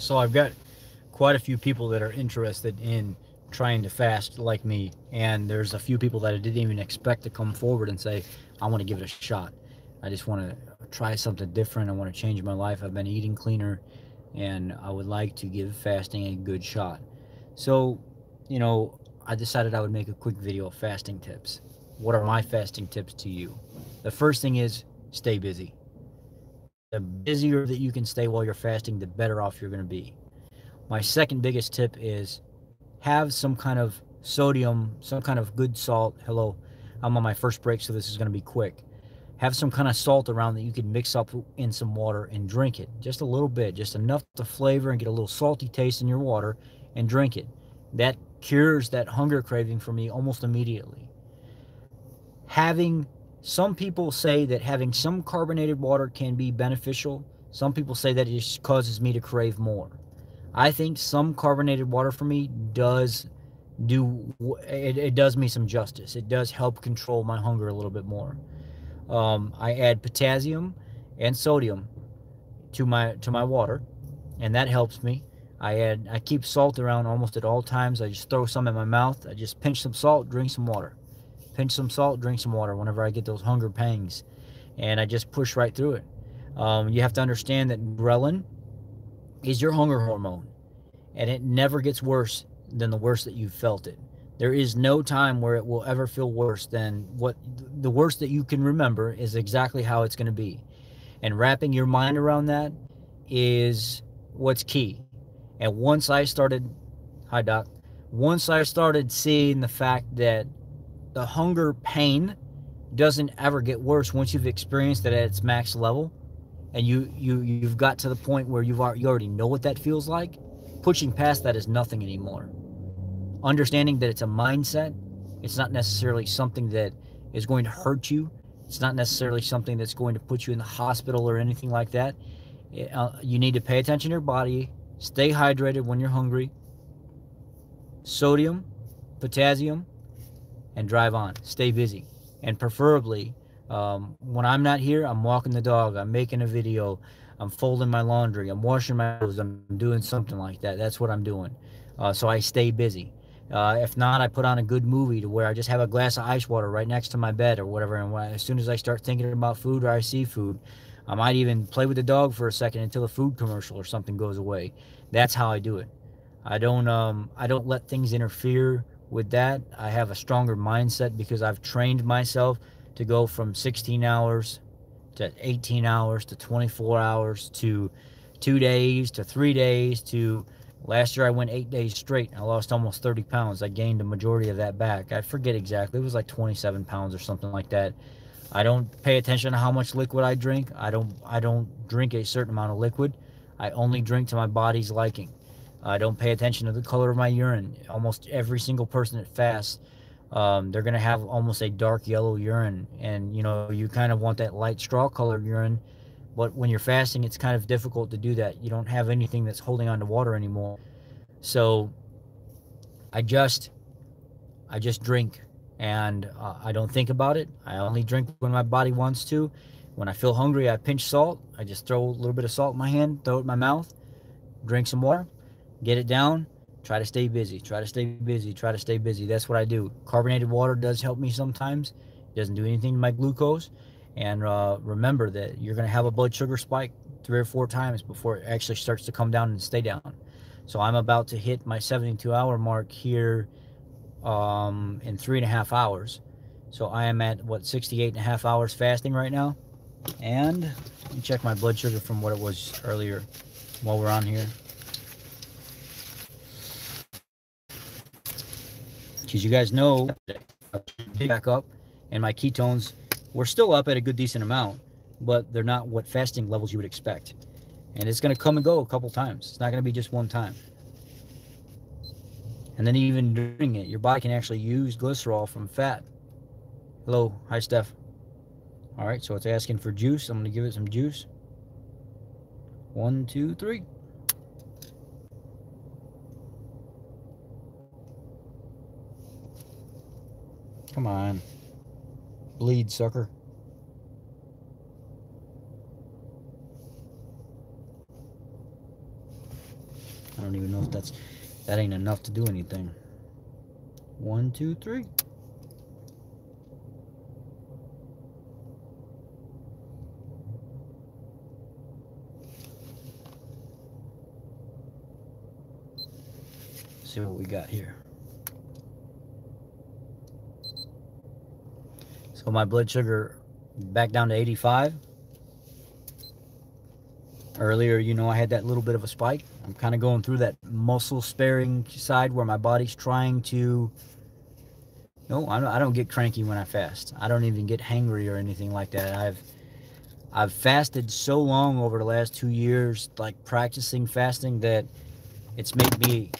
So I've got quite a few people that are interested in trying to fast like me, and there's a few people that I didn't even expect to come forward and say, I want to give it a shot. I just want to try something different. I want to change my life. I've been eating cleaner, and I would like to give fasting a good shot. So, you know, I decided I would make a quick video of fasting tips. What are my fasting tips to you? The first thing is stay busy. The busier that you can stay while you're fasting, the better off you're going to be. My second biggest tip is have some kind of sodium, some kind of good salt. Hello, I'm on my first break, so this is going to be quick. Have some kind of salt around that you can mix up in some water and drink it. Just a little bit, just enough to flavor and get a little salty taste in your water and drink it. That cures that hunger craving for me almost immediately. Having Some people say that having some carbonated water can be beneficial. Some people say that it just causes me to crave more. I think some carbonated water for me does it does me some justice. It does help control my hunger a little bit more. I add potassium and sodium to my water, and that helps me. I keep salt around almost at all times. I just throw some in my mouth. I just pinch some salt, drink some water. Pinch some salt, drink some water whenever I get those hunger pangs, and I just push right through it. You have to understand that ghrelin is your hunger hormone, and it never gets worse than the worst that you've felt it. There is no time where it will ever feel worse than what the worst that you can remember is exactly how it's going to be. And wrapping your mind around that is what's key. And once I started, hi doc, once I started seeing the fact that the hunger pain doesn't ever get worse once you've experienced it at its max level, and you've got to the point where you already know what that feels like. Pushing past that is nothing anymore. Understanding that it's a mindset, it's not necessarily something that is going to hurt you. It's not necessarily something that's going to put you in the hospital or anything like that. You need to pay attention to your body, stay hydrated when you're hungry, sodium, potassium, and drive on. Stay busy. And preferably, when I'm not here, I'm walking the dog, I'm making a video, I'm folding my laundry, I'm washing my clothes, I'm doing something like that. That's what I'm doing. So I stay busy. If not, I put on a good movie to where I just have a glass of ice water right next to my bed or whatever. And as soon as I start thinking about food or I see food, I might even play with the dog for a second until a food commercial or something goes away. That's how I do it. I don't let things interfere with that. I have a stronger mindset because I've trained myself to go from 16 hours to 18 hours to 24 hours to 2 days to 3 days to last year I went 8 days straight. I lost almost 30 pounds. I gained a majority of that back. I forget exactly. It was like 27 pounds or something like that. I don't pay attention to how much liquid I drink. I don't drink a certain amount of liquid. I only drink to my body's liking. I don't pay attention to the color of my urine. Almost every single person that fasts, they're going to have almost a dark yellow urine. And, you know, you kind of want that light straw colored urine. But when you're fasting, it's kind of difficult to do that. You don't have anything that's holding on to water anymore. So I just I just drink, and I don't think about it. I only drink when my body wants to. When I feel hungry, I pinch salt. I just throw a little bit of salt in my hand, throw it in my mouth, drink some water, get it down, try to stay busy, try to stay busy, try to stay busy. That's what I do. Carbonated water does help me sometimes. It doesn't do anything to my glucose. And remember that you're going to have a blood sugar spike 3 or 4 times before it actually starts to come down and stay down. So I'm about to hit my 72-hour mark here in 3.5 hours. So I am at, what, 68.5 hours fasting right now. And let me check my blood sugar from what it was earlier while we're on here. Because you guys know, back up, and my ketones were still up at a good decent amount, but they're not what fasting levels you would expect. And it's going to come and go a couple times. It's not going to be just one time. And then even during it, your body can actually use glycerol from fat. Hello, hi Steph. All right, so it's asking for juice. I'm going to give it some juice. 1, 2, 3. Come on. Bleed, sucker. I don't even know if that ain't enough to do anything. 1, 2, 3. See what we got here. So my blood sugar back down to 85. Earlier, you know, I had that little bit of a spike. I'm kind of going through that muscle sparing side where my body's trying to... No, I don't get cranky when I fast. I don't even get hangry or anything like that. I've fasted so long over the last 2 years, like practicing fasting, that it's made me...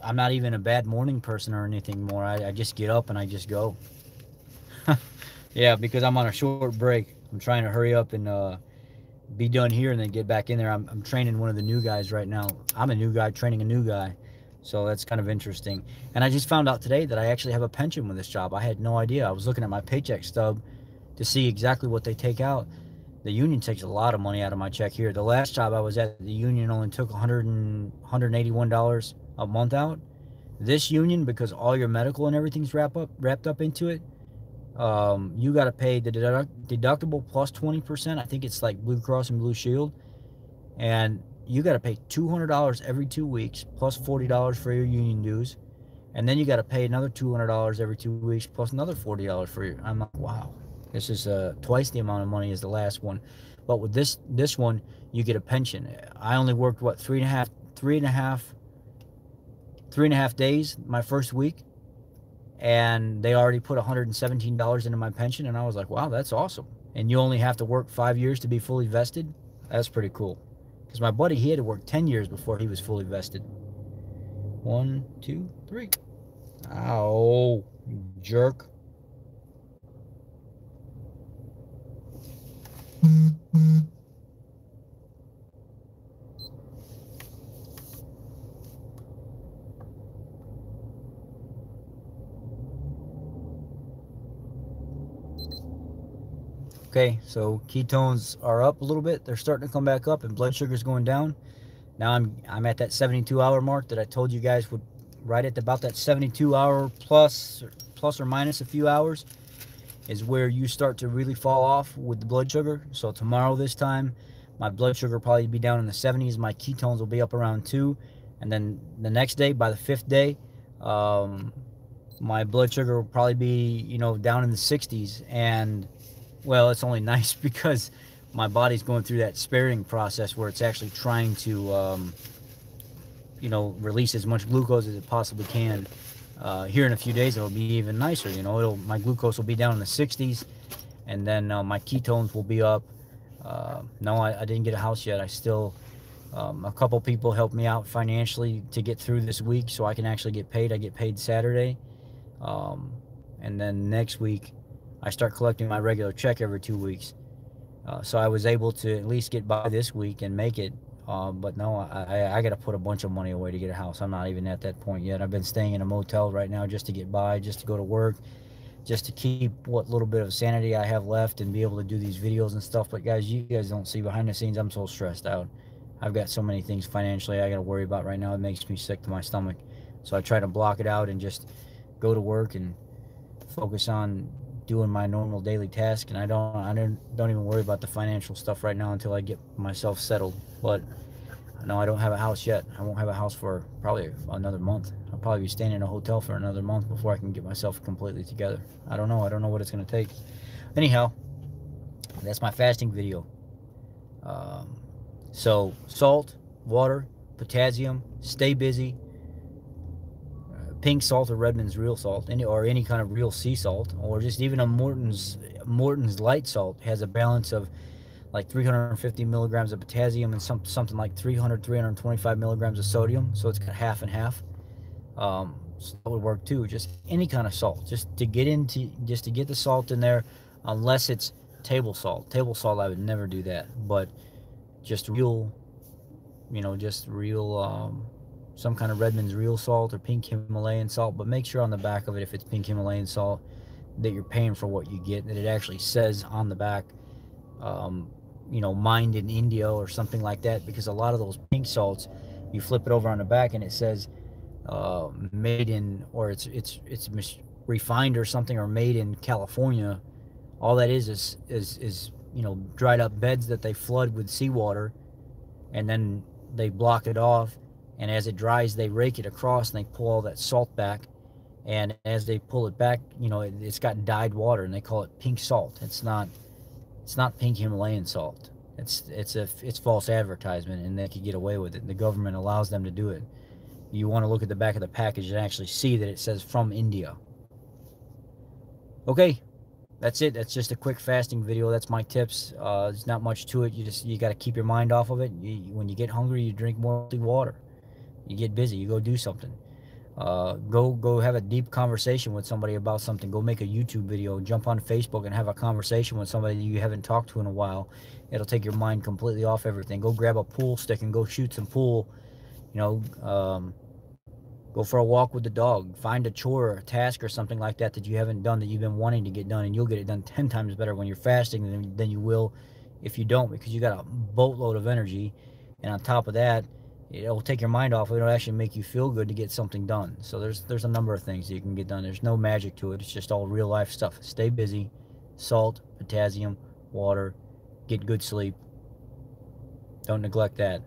I'm not even a bad morning person or anything more. I just get up and I just go. Yeah, because I'm on a short break. I'm trying to hurry up and be done here and then get back in there. I'm training one of the new guys right now. I'm a new guy training a new guy. So that's kind of interesting. And I just found out today that I actually have a pension with this job. I had no idea. I was looking at my paycheck stub to see exactly what they take out. The union takes a lot of money out of my check here. The last job I was at, the union only took $181 a month out. This union, because all your medical and everything's wrapped up into it, you got to pay the deductible plus 20%. I think it's like Blue Cross and Blue Shield, and you got to pay $200 every 2 weeks plus $40 for your union dues, and then you got to pay another $200 every 2 weeks plus another $40 for your... I'm like, wow, this is twice the amount of money as the last one. But with this one, you get a pension. I only worked what, three and a half days my first week, and they already put $117 into my pension, and I was like, wow, that's awesome. And you only have to work 5 years to be fully vested. That's pretty cool, because my buddy, he had to work 10 years before he was fully vested. 1, 2, 3. Ow, you jerk. Okay, so ketones are up a little bit. They're starting to come back up, and blood sugar's going down. Now I'm at that 72-hour mark that I told you guys would, right at about that 72-hour plus or minus a few hours is where you start to really fall off with the blood sugar. So tomorrow this time, my blood sugar will probably be down in the 70s. My ketones will be up around 2. And then the next day, by the 5th day, my blood sugar will probably be, you know, down in the 60s. And well, it's only nice because my body's going through that sparing process where it's actually trying to, you know, release as much glucose as it possibly can. Here in a few days, it'll be even nicer. You know, my glucose will be down in the 60s, and then my ketones will be up. No, I didn't get a house yet. I still, a couple people helped me out financially to get through this week so I can actually get paid. I get paid Saturday. And then next week, I start collecting my regular check every 2 weeks. So I was able to at least get by this week and make it. But no, I got to put a bunch of money away to get a house. I'm not even at that point yet. I've been staying in a motel right now just to get by, just to go to work, just to keep what little bit of sanity I have left and be able to do these videos and stuff. But guys, you guys don't see behind the scenes. I'm so stressed out. I've got so many things financially I got to worry about right now. It makes me sick to my stomach. So I try to block it out and just go to work and focus on doing my normal daily task, and I don't even worry about the financial stuff right now until I get myself settled. But no, I don't have a house yet. I won't have a house for probably another month. I'll probably be staying in a hotel for another month before I can get myself completely together. I don't know what it's going to take. Anyhow, that's my fasting video. So salt, water, potassium, stay busy. Pink salt or Redmond's real salt, or any kind of real sea salt, or just even a Morton's light salt has a balance of like 350 milligrams of potassium and something like 325 milligrams of sodium. So it's got half and half. So that would work too. Just any kind of salt, just to get the salt in there, unless it's table salt. Table salt, I would never do that. But just real, you know, some kind of Redmond's real salt or pink Himalayan salt. But make sure on the back of it, if it's pink Himalayan salt, that you're paying for what you get, that it actually says on the back, you know, mined in India or something like that, because a lot of those pink salts You flip it over on the back and it says made in, or it's refined or something, or made in California. All that is you know, dried up beds that they flood with seawater, and then they block it off, and as it dries they rake it across and they pull all that salt back, and as they pull it back, you know, it's got dyed water, and they call it pink salt. It's not pink Himalayan salt. It's false advertisement, and they could get away with it. The government allows them to do it. You want to look at the back of the package and actually see that it says from India. Okay, that's it. That's just a quick fasting video. That's my tips. There's not much to it. You got to keep your mind off of it. When you get hungry, you drink more water. You get busy. You go do something. Go have a deep conversation with somebody about something. Go make a YouTube video. Jump on Facebook and have a conversation with somebody that you haven't talked to in a while. It'll take your mind completely off everything. Go grab a pool stick and go shoot some pool. You know, go for a walk with the dog. Find a chore or a task or something like that that you haven't done, that you've been wanting to get done, and you'll get it done 10 times better when you're fasting than you will if you don't, because you got a boatload of energy. And on top of that, it'll take your mind off. It'll actually make you feel good to get something done. So there's a number of things that you can get done. There's no magic to it. It's just all real life stuff. Stay busy. Salt, potassium, water. Get good sleep. Don't neglect that.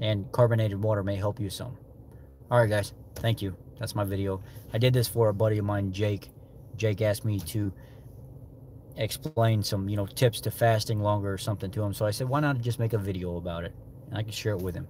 And carbonated water may help you some. Alright guys, thank you. That's my video. I did this for a buddy of mine, Jake. Jake asked me to explain some, you know, tips to fasting longer or something to him. So I said, why not just make a video about it? And I can share it with him.